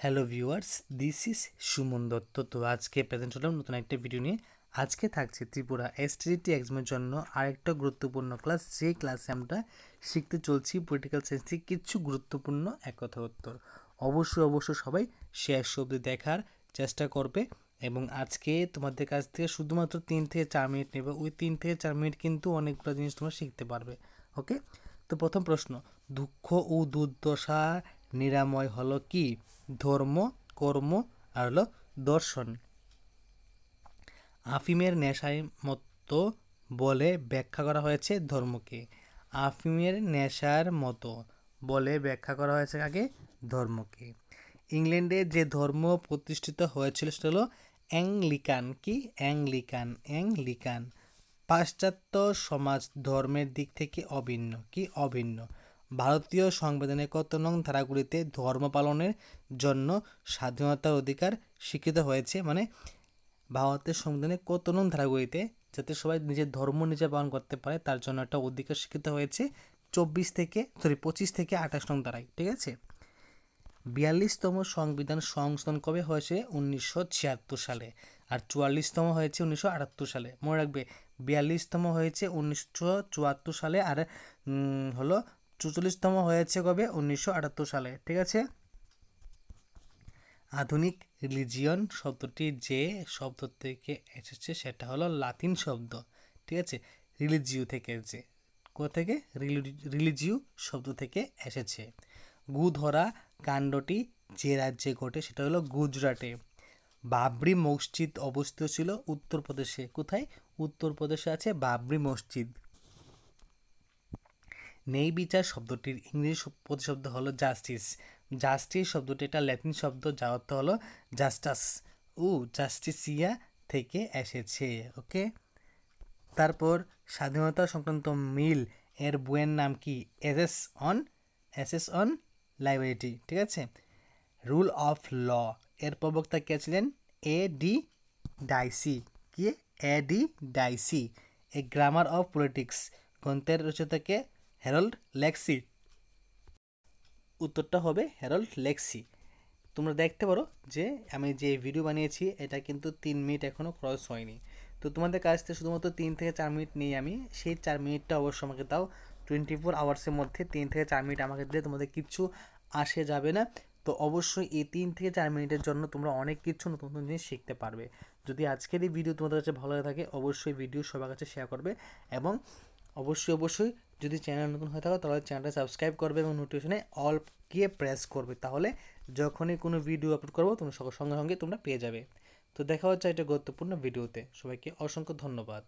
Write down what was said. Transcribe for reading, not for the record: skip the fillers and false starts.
Hello viewers, this is Suman Dutta. তো আজকে present হলাম নতুন একটা ভিডিও নিয়ে। আজকে থাকছে ত্রিপুরা এসটিজিটি এক্সামের জন্য আরেকটা গুরুত্বপূর্ণ ক্লাস, যে ক্লাসে আমরা শিখতে চলছি পলিটিক্যাল সায়েন্স থেকে কিছু গুরুত্বপূর্ণ এক কথা উত্তর। অবশ্যই সবাই শেষ অবধি দেখার চেষ্টা করবে এবং আজকে তোমাদের কাছ থেকে শুধুমাত্র 3 থেকে 4 মিনিট নেবে। ওই 3 থেকে 4 মিনিট কিন্তু অনেকগুলো জিনিস তোমরা শিখতে পারবে। ওকে, তো প্রথম প্রশ্ন, দুঃখ ও দুর্দশা নিরাময় হলো কি? ধর্ম, কর্ম আর হলো দর্শন। আফিমের নেশায় মতো বলে ব্যাখ্যা করা হয়েছে ধর্মকে। আফিমের নেশার মতো বলে ব্যাখ্যা করা হয়েছে কাকে? ধর্মকে। ইংল্যান্ডে যে ধর্ম প্রতিষ্ঠিত হয়েছিল সেটা হলো অ্যাংলিকান। কি? অ্যাংলিকান। পাশ্চাত্য সমাজ ধর্মের দিক থেকে অভিন্ন। কি? অভিন্ন। ভারতীয় সংবিধানে কত নং ধারাগুলিতে ধর্ম পালনের জন্য স্বাধীনতার অধিকার স্বীকৃত হয়েছে? মানে ভারতের সংবিধানে কত নং ধারাগুলিতে যাতে সবাই নিজের ধর্ম নিজে পালন করতে পারে তার জন্য একটা অধিকার স্বীকৃত হয়েছে 25 থেকে 28 নং ধারায়। ঠিক আছে। 42তম সংবিধান সংশোধন কবে হয়েছে? 1976 সালে। আর 44তম হয়েছে 1978 সালে। মনে রাখবে, 42তম হয়েছে 1974 সালে আর হলো 44তম হয়েছে কবে? 1978 সালে। ঠিক আছে। আধুনিক রিলিজিয়ন শব্দটি যে শব্দ থেকে এসেছে সেটা হলো লাতিন শব্দ। ঠিক আছে। রিলিজিও থেকে, যে কোথা থেকে? রিলিজিও শব্দ থেকে এসেছে। গুধরা কাণ্ডটি যে রাজ্যে ঘটে সেটা হলো গুজরাটে। বাবরি মসজিদ অবস্থিত ছিল উত্তরপ্রদেশে। কোথায়? উত্তরপ্রদেশে আছে বাবরি মসজিদ। ন্যায় বিচার শব্দটির ইংরেজি প্রতিশব্দ হলো জাস্টিস। জাস্টিস শব্দটি একটা ল্যাটিন শব্দ যার অর্থ হলো জাস্টাস ও জাস্টিসিয়া থেকে এসেছে। ওকে, তারপর স্বাধীনতা সংক্রান্ত মিল এর বইয়ের নাম কি? এসএস অন লাইব্রেরিটি। ঠিক আছে। রুল অফ ল এর প্রবক্তা কে ছিলেন? A D Dicey. কি? A D Dicey. A grammar of politics গ্রন্থের রচয়িতাকে? হ্যারল্ড লেক্সি। উত্তরটা হবে হ্যারল্ড লেক্সি। তোমরা দেখতে পারো যে আমি যে ভিডিও বানিয়েছি এটা কিন্তু 3 মিনিট এখনও ক্রস হয়নি। তো তোমাদের কাছ থেকে শুধুমাত্র 3 থেকে 4 মিনিট নিই আমি। সেই 4 মিনিটটা অবশ্যই আমাকে দাও। 24 আওয়ার্সের মধ্যে 3 থেকে 4 মিনিট আমাকে দিলে তোমাদের কিচ্ছু আসে যাবে না। তো অবশ্যই এই 3 থেকে 4 মিনিটের জন্য তোমরা অনেক কিছু নতুন নতুন জিনিস শিখতে পারবে। যদি আজকের এই ভিডিও তোমাদের কাছে ভালো লাগে থাকে অবশ্যই ভিডিও সবার কাছে শেয়ার করবে এবং অবশ্যই যদি চ্যানেল নতুন হয়ে থাকো তাহলে চ্যানেলটা সাবস্ক্রাইব করবে এবং নোটিফিকেশনে অল গিয়ে প্রেস করবে। তাহলে যখনই কোনো ভিডিও আপলোড করবো তোমরা সঙ্গে সঙ্গে তোমরা পেয়ে যাবে। তো দেখা হচ্ছে একটা গুরুত্বপূর্ণ ভিডিওতে। সবাইকে অসংখ্য ধন্যবাদ।